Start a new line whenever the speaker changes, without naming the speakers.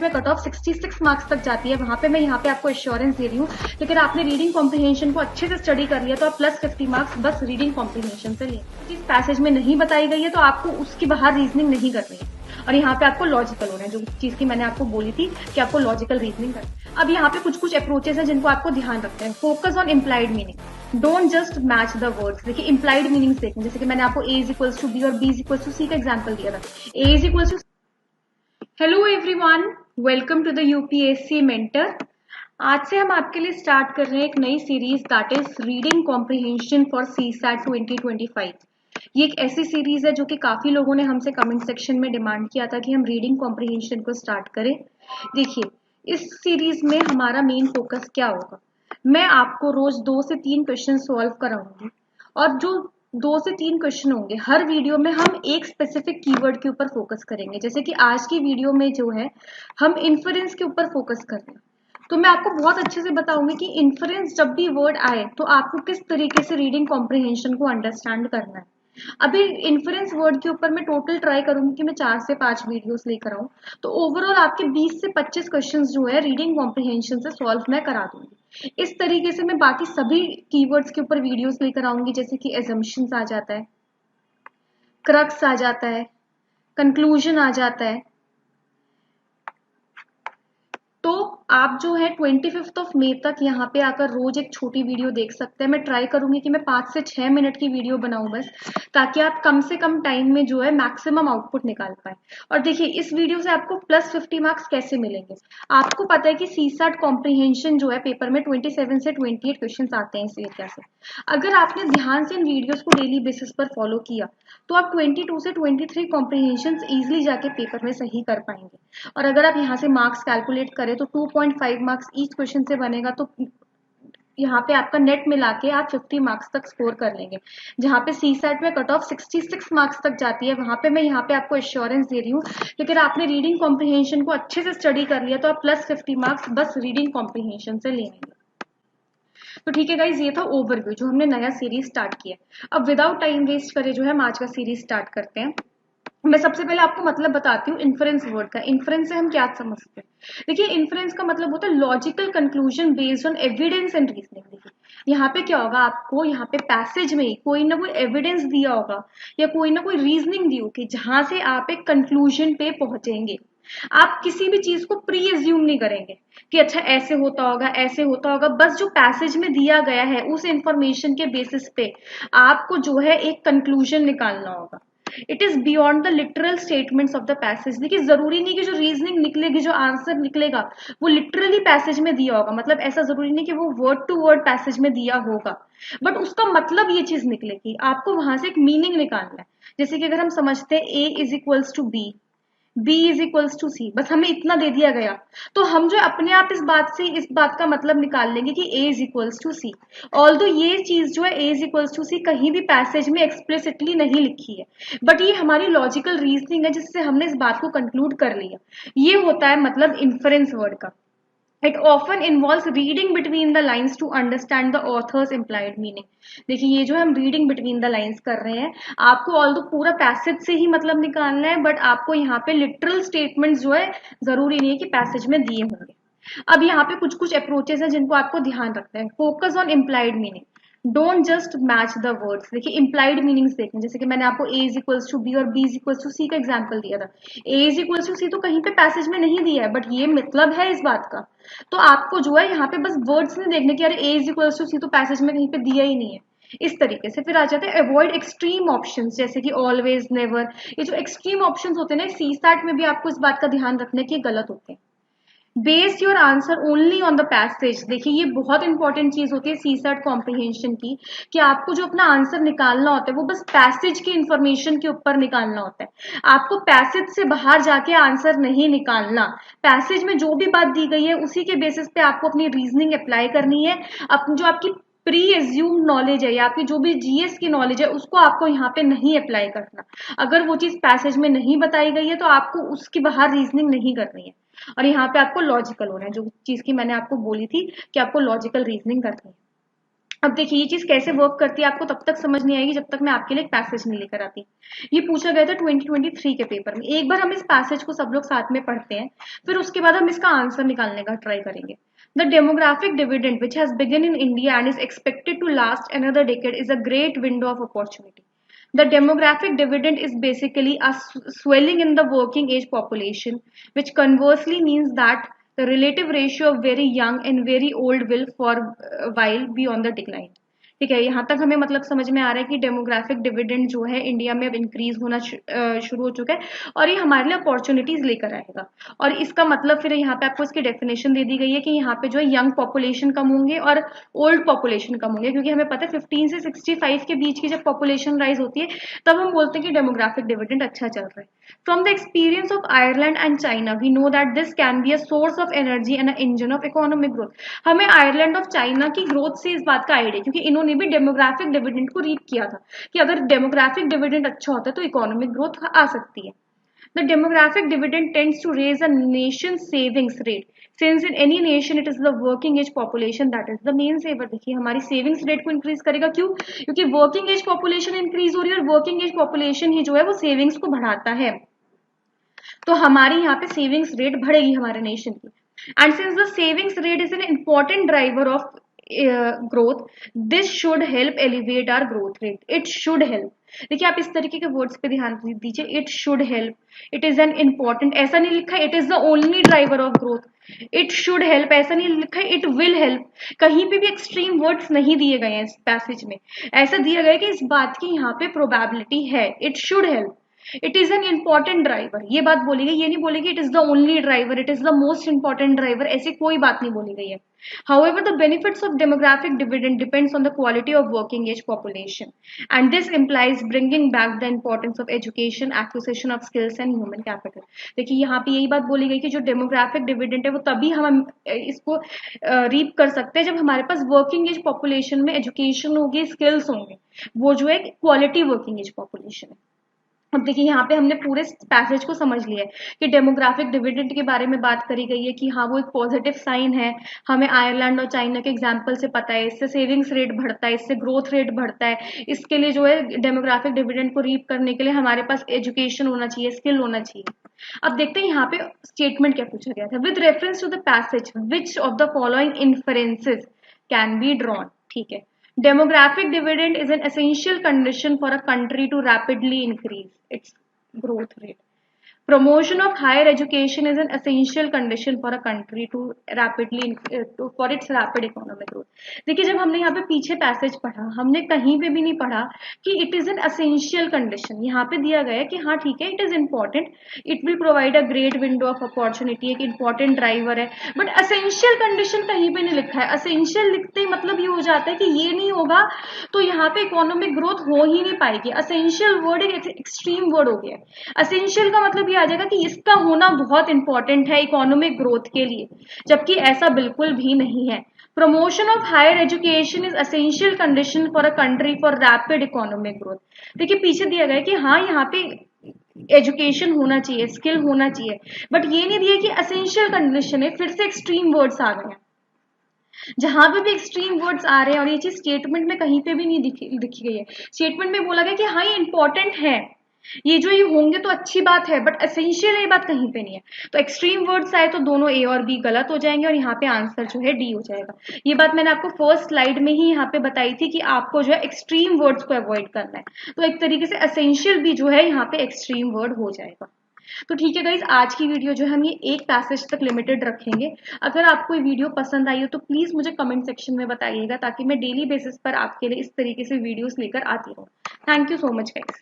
में cut off 66 marks तक जाती है, वहां पे मैं यहाँ पे आपको एश्योरेंस दे रही हूँ। लेकिन आपने रीडिंग कॉम्प्रिहेंशन को अच्छे से स्टडी कर लिया तो आप प्लस 50 मार्क्स बस रीडिंग कॉम्प्रिहेंशन से लें। चीज पैसेज में नहीं बताई गई है तो आपको उसकी बाहर रीजनिंग नहीं करनी है, और यहाँ पे आपको लॉजिकल होना है, जो चीज की मैंने आपको बोली थी कि आपको लॉजिकल रीजनिंग करनी है। अब यहाँ पे कुछ कुछ अप्रोचेस हैं जिनको आपको ध्यान रखना है। Focus on implied meaning, don't just match the words. देखिए इम्प्लाइड मीनिंग्स देखें, जैसे कि मैंने आपको A is equals to B और B is equals to C का एग्जाम्पल दिया था। A is equals to hello everyone, welcome to the UPSC mentor. आज से हम आपके लिए स्टार्ट कर रहे हैं एक नई series, that is reading comprehension for CSAT 2025। ये एक ऐसी सीरीज है जो कि काफी लोगों ने हमसे कमेंट सेक्शन में डिमांड किया था कि हम रीडिंग कॉम्प्रिहेंशन को स्टार्ट करें। देखिए इस सीरीज में हमारा मेन फोकस क्या होगा, मैं आपको रोज 2 से 3 क्वेश्चन सॉल्व कराऊंगी, और जो 2 से 3 क्वेश्चन होंगे हर वीडियो में हम एक स्पेसिफिक कीवर्ड के ऊपर फोकस करेंगे। जैसे कि आज की वीडियो में जो है हम इन्फरेंस के ऊपर फोकस कर रहे हैं, तो मैं आपको बहुत अच्छे से बताऊंगी कि इन्फरेंस जब भी वर्ड आए तो आपको किस तरीके से रीडिंग कॉम्प्रिहेंशन को अंडरस्टैंड करना है। अभी इन्फरेंस वर्ड के ऊपर मैं टोटल ट्राई करूंगी कि मैं 4 से 5 वीडियोस लेकर आऊं, तो ओवरऑल आपके 20 से 25 क्वेश्चंस जो है रीडिंग कॉम्प्रिहेंशन से सॉल्व मैं करा दूंगी। इस तरीके से मैं बाकी सभी कीवर्ड्स के ऊपर वीडियोस लेकर आऊंगी, जैसे कि एजम्पशंस आ जाता है, क्रक्स आ जाता है, कंक्लूजन आ जाता है। तो आप जो है 25 मई तक यहाँ पे आकर रोज एक छोटी वीडियो देख सकते हैं। मैं ट्राई करूंगी कि मैं 5 से 6 मिनट की वीडियो बनाऊं बस, ताकि आप कम से कम टाइम में जो है मैक्सिमम आउटपुट निकाल पाए। और देखिए इस वीडियो से आपको प्लस 50 मार्क्स कैसे मिलेंगे। आपको पता है कि सीसैट कॉम्प्रिहेंशन जो है पेपर में 27 से 28 क्वेश्चन आते हैं इस एरिया से। अगर आपने ध्यान से इन वीडियोज को डेली बेसिस पर फॉलो किया तो आप 22 से 23 कॉम्प्रिहेंशन इजिली जाके पेपर में सही कर पाएंगे। और अगर आप यहाँ से मार्क्स कैलकुलेट करें तो 2.5 मार्क्स ईच क्वेश्चन से बनेगा, तो यहाँ पे आपका नेट मिला के आप 50 मार्क्स तक स्कोर कर लेंगे। जहाँ पे सीसैट में कट ऑफ 66 मार्क्स तक जाती है, वहां पे मैं यहाँ पे आपको एश्योरेंस दे रही हूँ। लेकिन आपने रीडिंग कॉम्प्रिहेंशन को अच्छे से स्टडी कर लिया तो आप प्लस 50 मार्क्स बस रीडिंग कॉम्प्रिहेंशन से ले लेंगे। तो ठीक है गाइज, ये था ओवरव्यू जो हमने नया सीरीज स्टार्ट किया। अब विदाउट टाइम वेस्ट करे जो है हम आज का सीरीज स्टार्ट करते हैं। मैं सबसे पहले आपको मतलब बताती हूँ इन्फ्रेंस वर्ड का। इन्फ्रेंस से हम क्या समझते हैं, देखिए इन्फ्रेंस का मतलब होता है logical conclusion based on evidence and reasoning. देखिए यहाँ पे क्या होगा, आपको यहाँ पे पैसेज में कोई ना कोई एविडेंस दिया होगा या कोई ना कोई रीजनिंग दी होगी, जहां से आप एक कंक्लूजन पे पहुंचेंगे। आप किसी भी चीज को प्री एज्यूम नहीं करेंगे कि अच्छा ऐसे होता होगा ऐसे होता होगा, बस जो पैसेज में दिया गया है उस इंफॉर्मेशन के बेसिस पे आपको जो है एक कंक्लूजन निकालना होगा। It is beyond the literal statements of the passage. देखिए जरूरी नहीं कि जो रीजनिंग निकलेगी, जो आंसर निकलेगा वो लिटरली पैसेज में दिया होगा, मतलब ऐसा जरूरी नहीं कि वो वर्ड टू वर्ड पैसेज में दिया होगा, बट उसका मतलब ये चीज निकलेगी। आपको वहां से एक मीनिंग निकालना है। जैसे कि अगर हम समझते हैं A is equals to B, B is equals to C, बस हमें इतना दे दिया गया, तो हम जो अपने आप इस बात का मतलब निकाल लेंगे कि A is equals to C. Although ये चीज जो है A is equals to C कहीं भी पैसेज में एक्सप्लिसिटली नहीं लिखी है, बट ये हमारी लॉजिकल रीजनिंग है जिससे हमने इस बात को कंक्लूड कर लिया। ये होता है मतलब इन्फरेंस वर्ड का। It often involves reading between the lines to understand the author's implied meaning. देखिए ये जो हम reading between the lines कर रहे हैं, आपको ऑल दो पूरा पैसेज से ही मतलब निकालना है, बट आपको यहाँ पे लिटरल स्टेटमेंट्स जो है जरूरी नहीं है कि पैसेज में दिए होंगे। अब यहाँ पे कुछ कुछ अप्रोचेस हैं जिनको आपको ध्यान रखना है। Focus on implied meaning, don't just match the words. देखिए इम्प्लाइड मीनिंग्स देखें, जैसे कि मैंने आपको A is equals to B और B is equals to C का एग्जाम्पल दिया था। ए इज इक्वल्स टू सी तो कहीं पे पैसेज में नहीं दिया है, बट ये मतलब है इस बात का। तो आपको जो है यहाँ पे बस वर्ड्स नहीं देखने की, अरे ए इज इक्वल्स टू सी तो पैसेज में कहीं पे दिया ही नहीं है, इस तरीके से। फिर आ जाते हैं अवॉइड एक्सट्रीम ऑप्शंस, जैसे कि ऑलवेज, नेवर। ये जो एक्सट्रीम ऑप्शंस होते हैं ना, सीसैट में भी आपको इस बात का ध्यान रखना है कि ये गलत होते हैं। Base your answer only on the passage. देखिए ये बहुत इंपॉर्टेंट चीज होती है सीसैट कॉम्प्रिहेंशन की, कि आपको जो अपना आंसर निकालना होता है वो बस पैसेज की इंफॉर्मेशन के ऊपर निकालना होता है। आपको पैसेज से बाहर जाके आंसर नहीं निकालना। पैसेज में जो भी बात दी गई है उसी के बेसिस पे आपको अपनी रीजनिंग अप्लाई करनी है। अपनी जो आपकी प्री एज्यूम नॉलेज है या आपकी जो भी जीएस की नॉलेज है उसको आपको यहाँ पे नहीं अप्लाई करना। अगर वो चीज पैसेज में नहीं बताई गई है तो आपको उसकी बाहर रीजनिंग नहीं करनी है, और यहाँ पे आपको लॉजिकल होना है, जो चीज की मैंने आपको बोली थी कि आपको लॉजिकल रीजनिंग करनी है। अब देखिए ये चीज कैसे वर्क करती है आपको तब तक समझ नहीं आएगी जब तक मैं आपके लिए एक पैसेज नहीं लेकर आती। ये पूछा गया था 2023 के पेपर में। एक बार हम इस पैसेज को सब लोग साथ में पढ़ते हैं, फिर उसके बाद हम इसका आंसर निकालने का ट्राई करेंगे। The demographic dividend which has begun in India and is expected to last another decade is a great window of opportunity. The demographic dividend is basically a swelling in the working age population, which conversely means that the relative ratio of very young and very old will for a while be on the decline. ठीक है, यहाँ तक हमें मतलब समझ में आ रहा है कि डेमोग्राफिक डिविडेंड जो है इंडिया में अब इंक्रीज होना शुरू हो चुका है और ये हमारे लिए अपॉर्चुनिटीज लेकर आएगा। और इसका मतलब फिर यहाँ पे आपको इसकी डेफिनेशन दे दी गई है कि यहाँ पे जो है यंग पॉपुलेशन कम होंगे और ओल्ड पॉपुलेशन कम होंगे, क्योंकि हमें पता है 15 से 65 के बीच की जब पॉपुलेशन राइज होती है तब हम बोलते हैं कि डेमोग्राफिक डिविडेंड अच्छा चल रहा है। From the experience of Ireland and China we know that this can be a source of energy and engine of economic growth. हमें आयरलैंड और चाइना की ग्रोथ से इस बात का आइडिया, क्योंकि इन्होंने भी डेमोग्राफिक डिविडेंड को रीप किया था कि अगर डेमोग्राफिक डिविडेंड अच्छा होता है तो इकोनॉमिक ग्रोथ आ सकती है। The demographic dividend tends to raise a nation's savings rate. Since in any nation it is the working age population that is the main saver. देखिए हमारी सेविंग्स रेट को increase करेगा, क्यों? क्योंकि वर्किंग एज पॉपुलेशन इंक्रीज हो रही है और वर्किंग एज पॉपुलेशन ही जो है वो सेविंग्स को बढ़ाता है, तो हमारी यहाँ पे सेविंग्स रेट बढ़ेगी हमारे नेशन की। And since the savings rate is an important driver of growth, this should help elevate our growth rate. It should help, देखिए आप इस तरीके के वर्ड्स पे ध्यान दीजिए। It should help, it is an important, ऐसा नहीं लिखा है it is the only driver of growth. It should help, ऐसा नहीं लिखा है इट विल हेल्प। कहीं पे भी एक्सट्रीम वर्ड्स नहीं दिए गए हैं इस पैसेज में, ऐसा दिया गया है कि इस बात की यहाँ पे प्रोबेबिलिटी है। It should help, it is an important driver, ये बात बोली गई, ये नहीं बोली गई it is the only driver, it is the most important driver, ऐसी कोई बात नहीं बोली गई है। However, the benefits of demographic dividend depends on the quality of working age population, and this implies bringing back the importance of education, acquisition of skills and human capital. देखिए यहाँ पे यही बात बोली गई कि जो डेमोग्राफिक डिविडेंड है वो तभी हम इसको रीप कर सकते हैं जब हमारे पास वर्किंग एज पॉपुलेशन में एजुकेशन होगी, स्किल्स होंगे, वो जो है क्वालिटी वर्किंग एज पॉपुलेशन है। अब देखिए यहाँ पे हमने पूरे पैसेज को समझ लिया है कि डेमोग्राफिक डिविडेंड के बारे में बात करी गई है कि हाँ वो एक पॉजिटिव साइन है। हमें आयरलैंड और चाइना के एग्जाम्पल से पता है, इससे सेविंग्स रेट बढ़ता है, इससे ग्रोथ रेट बढ़ता है। इसके लिए जो है डेमोग्राफिक डिविडेंड को रीप करने के लिए हमारे पास एजुकेशन होना चाहिए, स्किल होना चाहिए। अब देखते हैं यहाँ पे स्टेटमेंट क्या पूछा गया था। With reference to the passage which of the following inferences can be drawn. ठीक है, demographic dividend is an essential condition for a country to rapidly increase its growth rate. Promotion of higher education is an essential condition for a country to rapidly for its rapid economic growth. देखिए जब हमने यहाँ पे पीछे passage पढ़ा, हमने कहीं पे भी नहीं पढ़ा कि it is N essential condition. यहाँ पे दिया गया है कि हाँ ठीक है it is important, it will provide a great window of opportunity, एक इंपॉर्टेंट ड्राइवर है, बट असेंशियल कंडीशन कहीं पे नहीं लिखा है। असेंशियल लिखते ही मतलब ये हो जाता है कि ये नहीं होगा तो यहाँ पे इकोनॉमिक ग्रोथ हो ही नहीं पाएगी। असेंशियल वर्ड एक एक्सट्रीम वर्ड हो गया है। असेंशियल का मतलब आ जाएगा कि इसका होना बहुत इंपॉर्टेंट है इकोनॉमिक ग्रोथ के लिए, जबकि ऐसा बिल्कुल भी नहीं है। Promotion of higher education is essential condition for a country for rapid economic growth. देखिए पीछे दिया गया है कि हाँ यहाँ पे एजुकेशन होना चाहिए, स्किल होना चाहिए, बट ये नहीं दिया कि असेंशियल कंडीशन है। फिर से एक्सट्रीम वर्ड्स आ गए हैं। जहां पे भी एक्सट्रीम वर्ड्स आ रहे हैं और ये चीज स्टेटमेंट में कहीं पे भी नहीं लिखी गई है। स्टेटमेंट में बोला गया कि हाँ ये इंपॉर्टेंट है, ये जो ये होंगे तो अच्छी बात है, बट एसेंशियल ये बात कहीं पे नहीं है। तो एक्सट्रीम वर्ड्स आए तो दोनों ए और बी गलत हो जाएंगे और यहाँ पे आंसर जो है डी हो जाएगा। ये बात मैंने आपको फर्स्ट स्लाइड में ही यहाँ पे बताई थी कि आपको जो है एक्सट्रीम वर्ड्स को अवॉइड करना है, तो एक तरीके से एसेंशियल भी जो है यहाँ पे एक्सट्रीम वर्ड हो जाएगा। तो ठीक है गाइज, आज की वीडियो जो है हम ये एक पैसेज तक लिमिटेड रखेंगे। अगर आपको ये वीडियो पसंद आई हो तो प्लीज मुझे कमेंट सेक्शन में बताइएगा, ताकि मैं डेली बेसिस पर आपके लिए इस तरीके से वीडियोस लेकर आती रहूँ। Thank you so much guys.